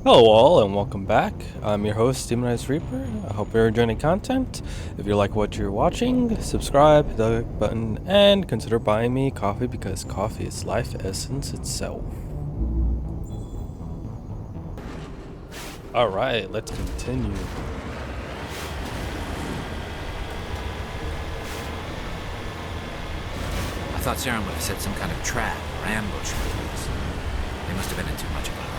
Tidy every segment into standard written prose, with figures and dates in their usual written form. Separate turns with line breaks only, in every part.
Hello, all, and welcome back. I'm your host, Demonized Reaper. I hope you're enjoying the content. If you like what you're watching, subscribe, hit the like button, and consider buying me coffee because coffee is life essence itself. Alright, let's continue.
I thought Saren would have set some kind of trap or ambush for us. They must have been in too much of a hurry.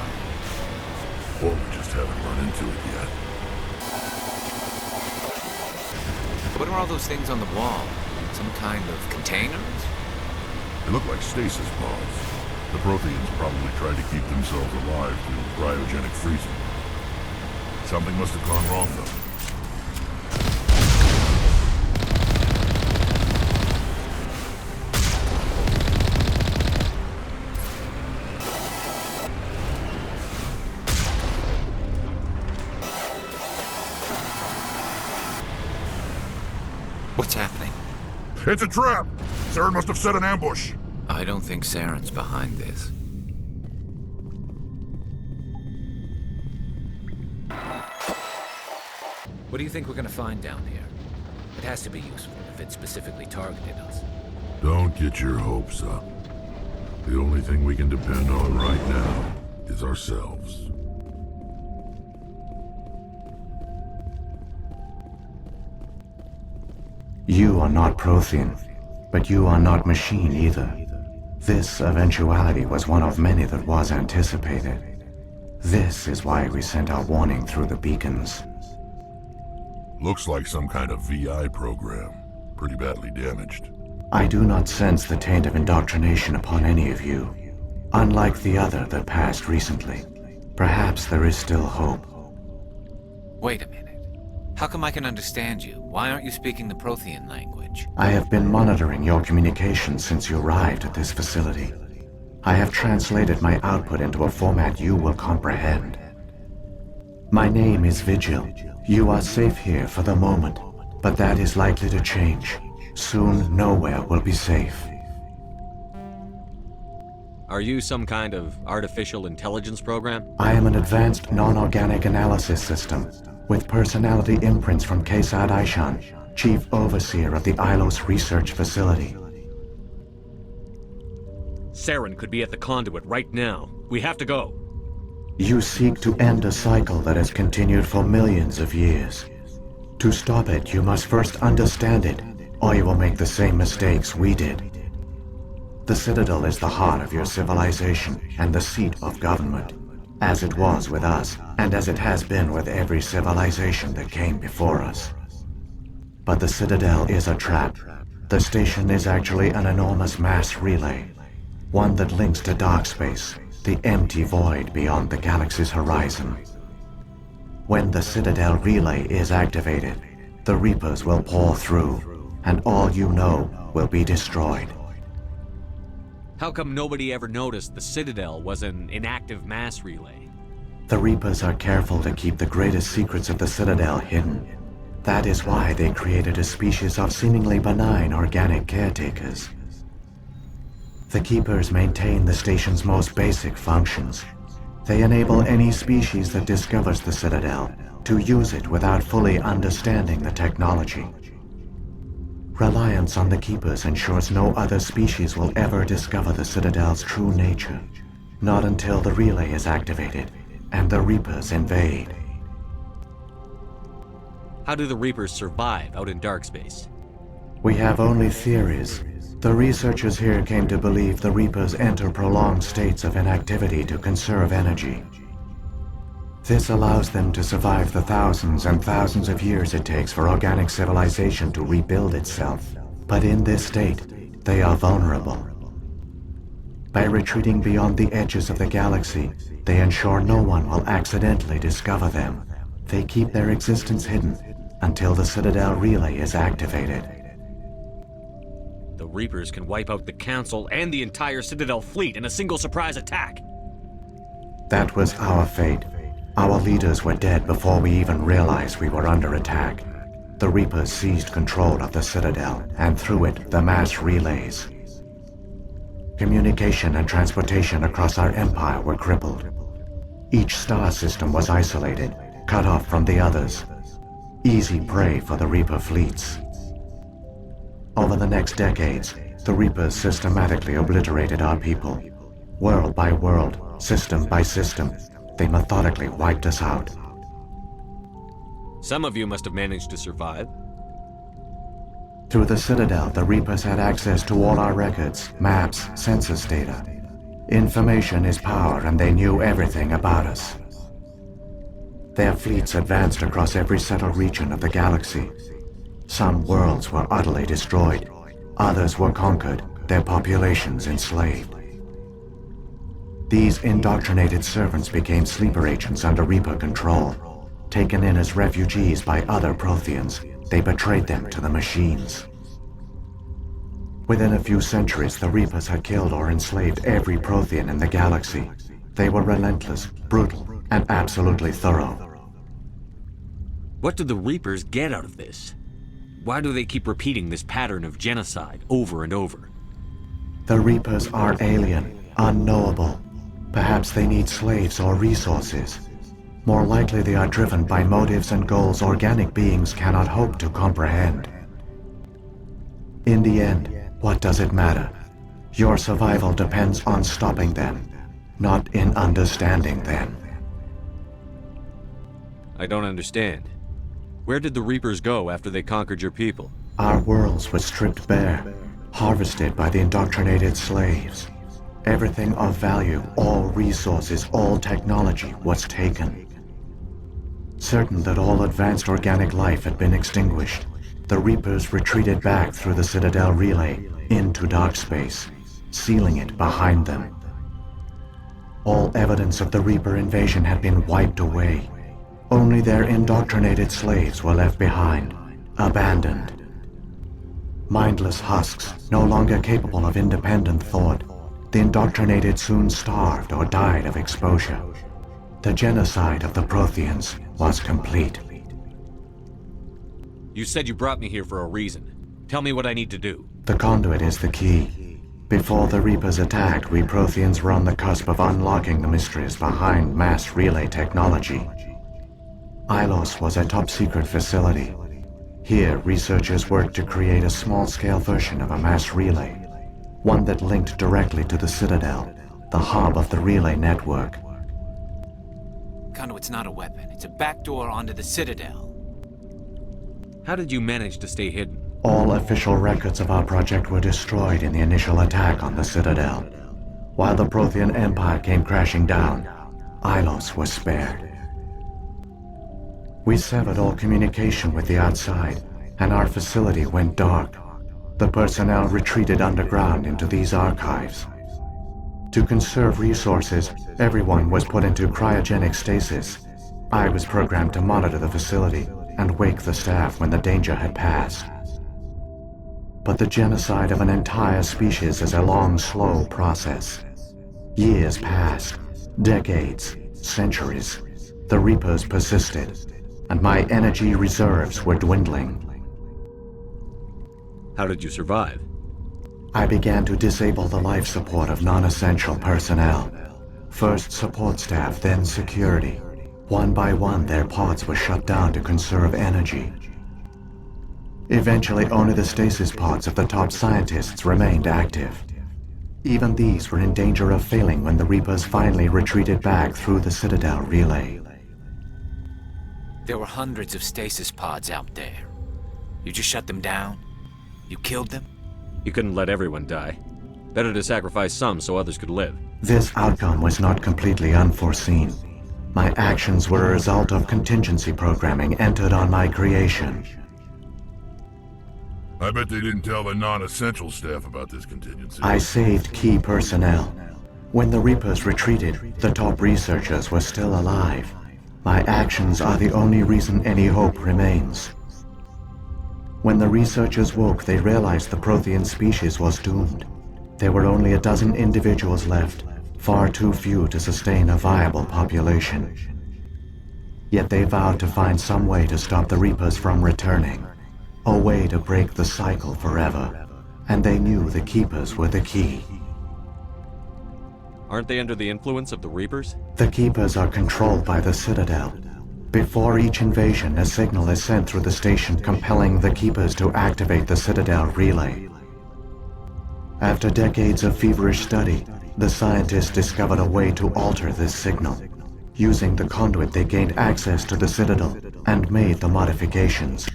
Or we just haven't run into it yet.
What are all those things on the wall? Some kind of containers?
They look like stasis pods. The Protheans probably tried to keep themselves alive through cryogenic freezing. Something must have gone wrong, though.
What's happening?
It's a trap! Saren must have set an ambush!
I don't think Saren's behind this. What do you think we're gonna find down here? It has to be useful if it specifically targeted us.
Don't get your hopes up. The only thing we can depend on right now is ourselves.
You are not Prothean, but you are not machine either. This eventuality was one of many that was anticipated. This is why we sent our warning through the beacons.
Looks like some kind of VI program. Pretty badly damaged.
I do not sense the taint of indoctrination upon any of you. Unlike the other that passed recently, perhaps there is still hope.
Wait a minute. How come I can understand you? Why aren't you speaking the Prothean language?
I have been monitoring your communications since you arrived at this facility. I have translated my output into a format you will comprehend. My name is Vigil. You are safe here for the moment, but that is likely to change. Soon, nowhere will be safe.
Are you some kind of artificial intelligence program?
I am an advanced non-organic analysis system with personality imprints from Kesad Aishan, Chief Overseer of the Ilos Research Facility.
Saren could be at the conduit right now. We have to go.
You seek to end a cycle that has continued for millions of years. To stop it, you must first understand it, or you will make the same mistakes we did. The Citadel is the heart of your civilization and the seat of government, as it was with us, and as it has been with every civilization that came before us. But the Citadel is a trap. The station is actually an enormous mass relay, one that links to dark space, the empty void beyond the galaxy's horizon. When the Citadel relay is activated, the Reapers will pour through, and all you know will be destroyed.
How come nobody ever noticed the Citadel was an inactive mass relay?
The Reapers are careful to keep the greatest secrets of the Citadel hidden. That is why they created a species of seemingly benign organic caretakers. The Keepers maintain the station's most basic functions. They enable any species that discovers the Citadel to use it without fully understanding the technology. Reliance on the Keepers ensures no other species will ever discover the Citadel's true nature. Not until the relay is activated and the Reapers invade.
How do the Reapers survive out in dark space?
We have only theories. The researchers here came to believe the Reapers enter prolonged states of inactivity to conserve energy. This allows them to survive the thousands and thousands of years it takes for organic civilization to rebuild itself. But in this state, they are vulnerable. By retreating beyond the edges of the galaxy, they ensure no one will accidentally discover them. They keep their existence hidden until the Citadel relay is activated.
The Reapers can wipe out the Council and the entire Citadel fleet in a single surprise attack.
That was our fate. Our leaders were dead before we even realized we were under attack. The Reapers seized control of the Citadel, and through it, the mass relays. Communication and transportation across our empire were crippled. Each star system was isolated, cut off from the others. Easy prey for the Reaper fleets. Over the next decades, the Reapers systematically obliterated our people. World by world, system by system, they methodically wiped us out.
Some of you must have managed to survive.
Through the Citadel, the Reapers had access to all our records, maps, census data. Information is power, and they knew everything about us. Their fleets advanced across every settled region of the galaxy. Some worlds were utterly destroyed, others were conquered, their populations enslaved. These indoctrinated servants became sleeper agents under Reaper control. Taken in as refugees by other Protheans, they betrayed them to the machines. Within a few centuries, the Reapers had killed or enslaved every Prothean in the galaxy. They were relentless, brutal, and absolutely thorough.
What do the Reapers get out of this? Why do they keep repeating this pattern of genocide over and over?
The Reapers are alien, unknowable. Perhaps they need slaves or resources. More likely they are driven by motives and goals organic beings cannot hope to comprehend. In the end, what does it matter? Your survival depends on stopping them, not in understanding them.
I don't understand. Where did the Reapers go after they conquered your people?
Our worlds were stripped bare, harvested by the indoctrinated slaves. Everything of value, all resources, all technology was taken. Certain that all advanced organic life had been extinguished, the Reapers retreated back through the Citadel relay into dark space, sealing it behind them. All evidence of the Reaper invasion had been wiped away. Only their indoctrinated slaves were left behind, abandoned. Mindless husks, no longer capable of independent thought, the indoctrinated soon starved or died of exposure. The genocide of the Protheans was complete.
You said you brought me here for a reason. Tell me what I need to do.
The conduit is the key. Before the Reapers attacked, we Protheans were on the cusp of unlocking the mysteries behind mass relay technology. Ilos was a top-secret facility. Here, researchers worked to create a small-scale version of a mass relay, one that linked directly to the Citadel, the hub of the relay network.
Conduit's not a weapon. It's a backdoor onto the Citadel.
How did you manage to stay hidden?
All official records of our project were destroyed in the initial attack on the Citadel. While the Prothean Empire came crashing down, Ilos was spared. We severed all communication with the outside, and our facility went dark. The personnel retreated underground into these archives. To conserve resources, everyone was put into cryogenic stasis. I was programmed to monitor the facility and wake the staff when the danger had passed. But the genocide of an entire species is a long, slow process. Years passed, decades, centuries. The Reapers persisted, and my energy reserves were dwindling.
How did you survive?
I began to disable the life support of non-essential personnel. First support staff, then security. One by one, their pods were shut down to conserve energy. Eventually, only the stasis pods of the top scientists remained active. Even these were in danger of failing when the Reapers finally retreated back through the Citadel relay.
There were hundreds of stasis pods out there. You just shut them down? You killed them?
You couldn't let everyone die. Better to sacrifice some so others could live.
This outcome was not completely unforeseen. My actions were a result of contingency programming entered on my creation.
I bet they didn't tell the non-essential staff about this contingency.
I saved key personnel. When the Reapers retreated, the top researchers were still alive. My actions are the only reason any hope remains. When the researchers woke, they realized the Prothean species was doomed. There were only a dozen individuals left, far too few to sustain a viable population. Yet they vowed to find some way to stop the Reapers from returning, a way to break the cycle forever, and they knew the Keepers were the key.
Aren't they under the influence of the Reapers?
The Keepers are controlled by the Citadel. Before each invasion, a signal is sent through the station compelling the Keepers to activate the Citadel relay. After decades of feverish study, the scientists discovered a way to alter this signal. Using the conduit, they gained access to the Citadel and made the modifications.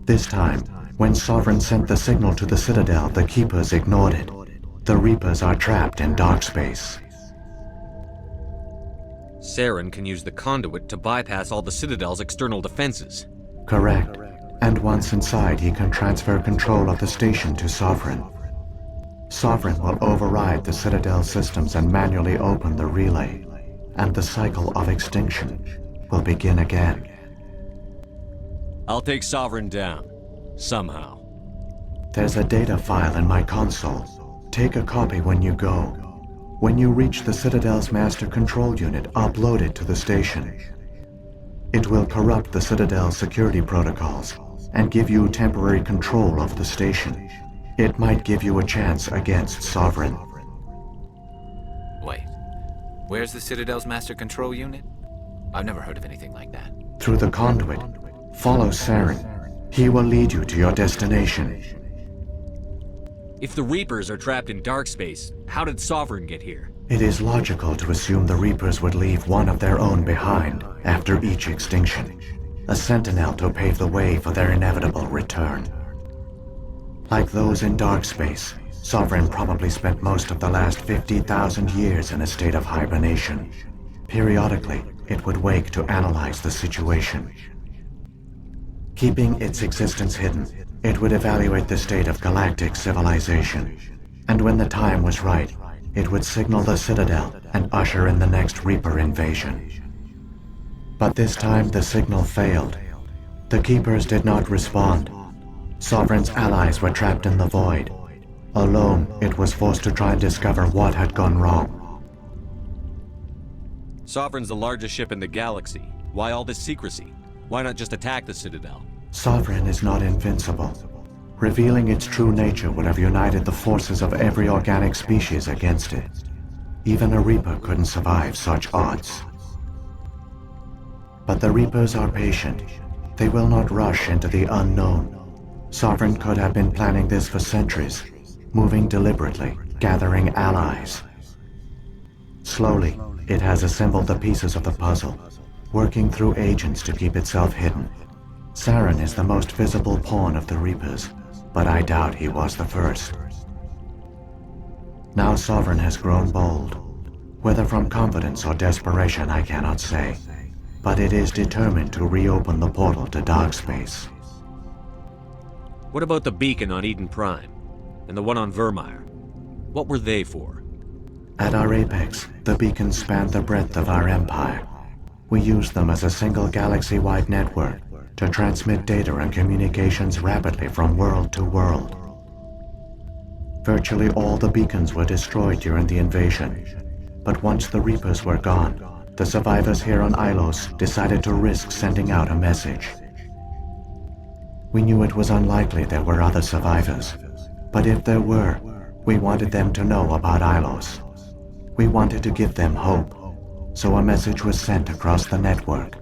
This time, when Sovereign sent the signal to the Citadel, the Keepers ignored it. The Reapers are trapped in dark space.
Saren can use the conduit to bypass all the Citadel's external defenses.
Correct. And once inside, he can transfer control of the station to Sovereign. Sovereign will override the Citadel systems and manually open the relay, and the cycle of extinction will begin again.
I'll take Sovereign down. Somehow.
There's a data file in my console. Take a copy when you go. When you reach the Citadel's master control unit, upload it to the station. It will corrupt the Citadel's security protocols and give you temporary control of the station. It might give you a chance against Sovereign.
Wait. Where's the Citadel's master control unit? I've never heard of anything like that.
Through the conduit, follow Saren. He will lead you to your destination.
If the Reapers are trapped in dark space, how did Sovereign get here?
It is logical to assume the Reapers would leave one of their own behind after each extinction. A sentinel to pave the way for their inevitable return. Like those in dark space, Sovereign probably spent most of the last 50,000 years in a state of hibernation. Periodically, it would wake to analyze the situation. Keeping its existence hidden, it would evaluate the state of galactic civilization. And when the time was right, it would signal the Citadel and usher in the next Reaper invasion. But this time the signal failed. The Keepers did not respond. Sovereign's allies were trapped in the void. Alone, it was forced to try and discover what had gone wrong.
Sovereign's the largest ship in the galaxy. Why all this secrecy? Why not just attack the Citadel?
Sovereign is not invincible. Revealing its true nature would have united the forces of every organic species against it. Even a Reaper couldn't survive such odds. But the Reapers are patient. They will not rush into the unknown. Sovereign could have been planning this for centuries, moving deliberately, gathering allies. Slowly, it has assembled the pieces of the puzzle, working through agents to keep itself hidden. Saren is the most visible pawn of the Reapers, but I doubt he was the first. Now Sovereign has grown bold. Whether from confidence or desperation, I cannot say. But it is determined to reopen the portal to dark space.
What about the beacon on Eden Prime? And the one on Vermeer? What were they for?
At our apex, the beacons spanned the breadth of our empire. We used them as a single galaxy-wide network to transmit data and communications rapidly from world to world. Virtually all the beacons were destroyed during the invasion, but once the Reapers were gone, the survivors here on Ilos decided to risk sending out a message. We knew it was unlikely there were other survivors, but if there were, we wanted them to know about Ilos. We wanted to give them hope, so a message was sent across the network.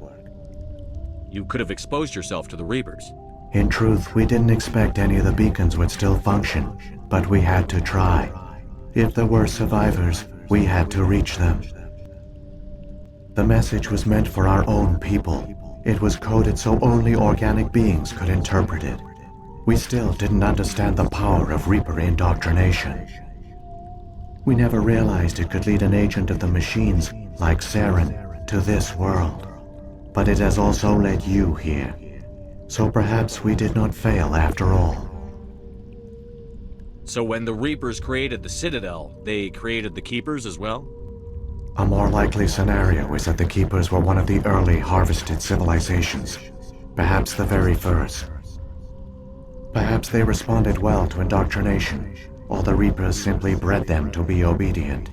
You could have exposed yourself to the Reapers.
In truth, we didn't expect any of the beacons would still function, but we had to try. If there were survivors, we had to reach them. The message was meant for our own people. It was coded so only organic beings could interpret it. We still didn't understand the power of Reaper indoctrination. We never realized it could lead an agent of the machines, like Saren, to this world. But it has also led you here. So perhaps we did not fail after all.
So when the Reapers created the Citadel, they created the Keepers as well?
A more likely scenario is that the Keepers were one of the early harvested civilizations, perhaps the very first. Perhaps they responded well to indoctrination, or the Reapers simply bred them to be obedient.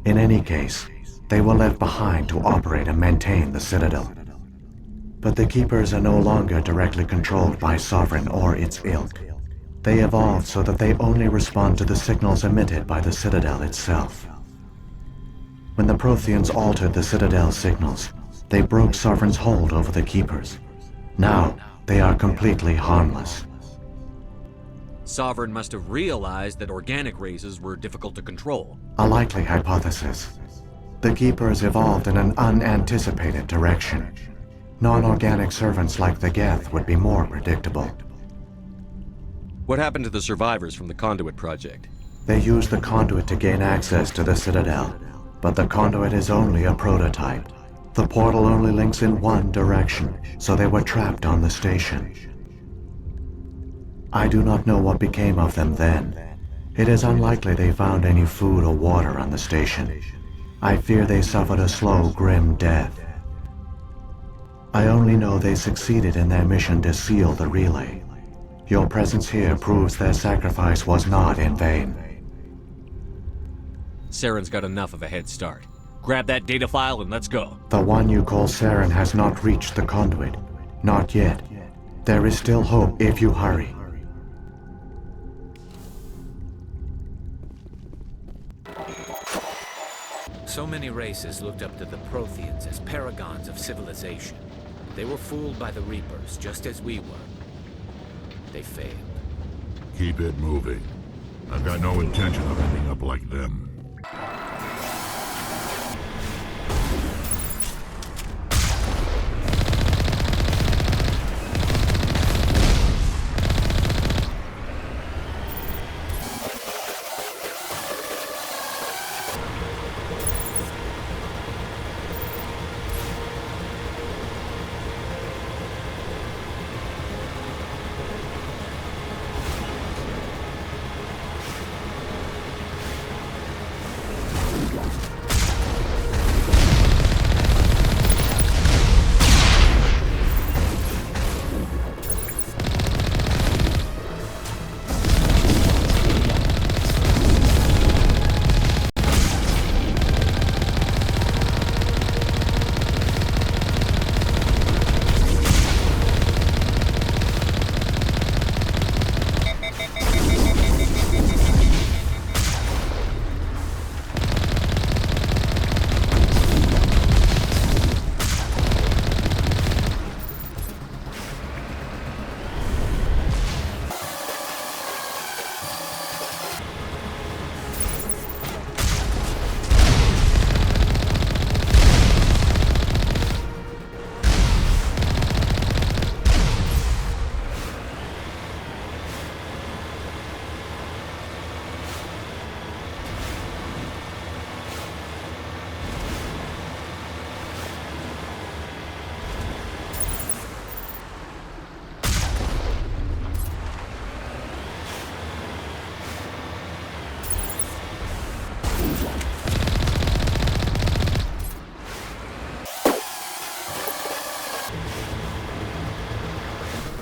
In any case, they were left behind to operate and maintain the Citadel. But the Keepers are no longer directly controlled by Sovereign or its ilk. They evolved so that they only respond to the signals emitted by the Citadel itself. When the Protheans altered the Citadel signals, they broke Sovereign's hold over the Keepers. Now, they are completely harmless.
Sovereign must have realized that organic races were difficult to control.
A likely hypothesis. The Keepers evolved in an unanticipated direction. Non-organic servants like the Geth would be more predictable.
What happened to the survivors from the Conduit project?
They used the conduit to gain access to the Citadel, but the conduit is only a prototype. The portal only links in one direction, so they were trapped on the station. I do not know what became of them then. It is unlikely they found any food or water on the station. I fear they suffered a slow, grim death. I only know they succeeded in their mission to seal the relay. Your presence here proves their sacrifice was not in vain.
Saren's got enough of a head start. Grab that data file and let's go.
The one you call Saren has not reached the conduit. Not yet. There is still hope if you hurry.
So many races looked up to the Protheans as paragons of civilization. They were fooled by the Reapers, just as we were. They failed.
Keep it moving. I've got no intention of ending up like them.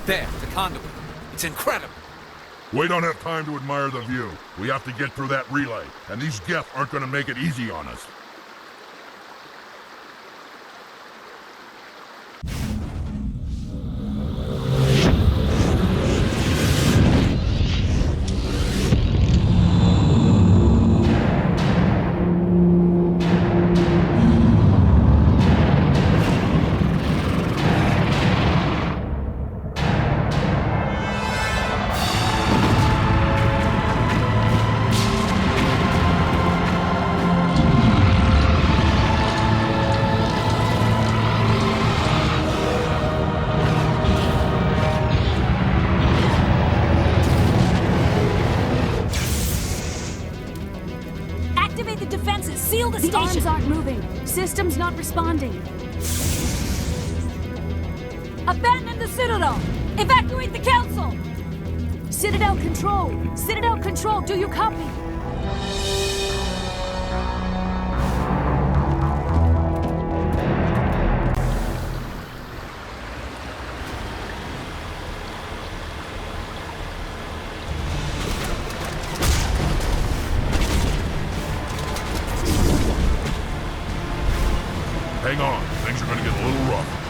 There, the conduit. It's incredible.
We don't have time to admire the view. We have to get through that relay, and these Geth aren't gonna make it easy on us.
Activate the defenses! Seal the station!
The arms aren't moving. Systems not responding.
Abandon the Citadel! Evacuate the Council!
Citadel Control! Citadel Control, do you copy?
Hang on, things are gonna get a little rough.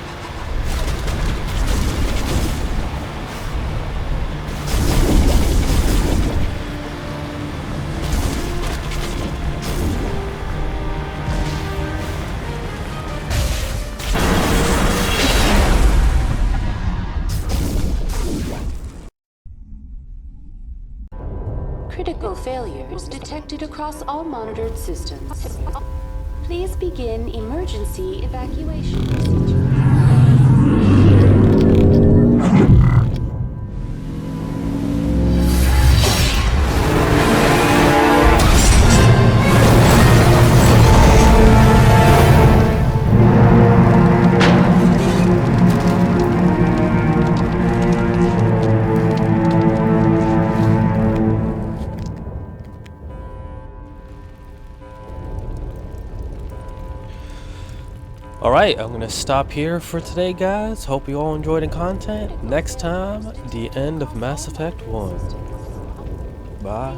Critical failures detected across all monitored systems. Please begin emergency evacuation procedure.
Alright, I'm gonna stop here for today, guys. Hope you all enjoyed the content. Next time, the end of Mass Effect 1. Bye.